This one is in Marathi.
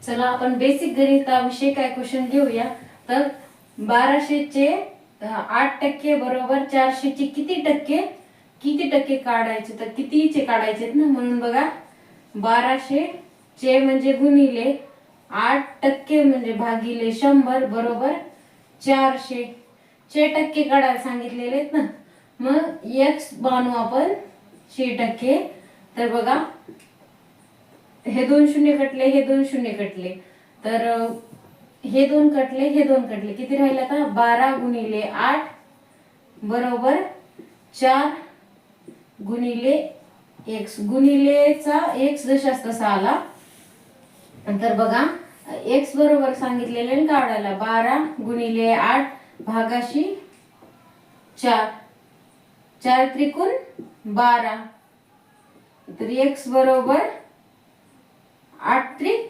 चला आपण बेसिक गणिताविषयी काय क्वेश्चन घेऊया. तर 1200 चे 8% बरोबर 400 चे किती टक्के काढायचे, तर कितीचे काढायचे ना. म्हणून बघा 1200 चे म्हणजे गुणिले 8% म्हणजे भागिले 100 बरोबर 400 चे टक्के काढायला सांगितलेले आहेत ना. मग x बांधू आपण 100%. तर बघा हे 2 शून्य कटले, हे 2 शून्य कटले, तर हे 2 कटले, हे 2 कटले, किती राहिले आता 12 गुणिले 8 बरोबर 4 गुणिले x. गुणिलेचा x जशास तसा आला. नंतर बघा x बरोबर सांगितलेले काढायला 12 गुणिले 8 भागाशी 4, 4 त्रिकोण 12, तर x बरोबर 8 त्रिक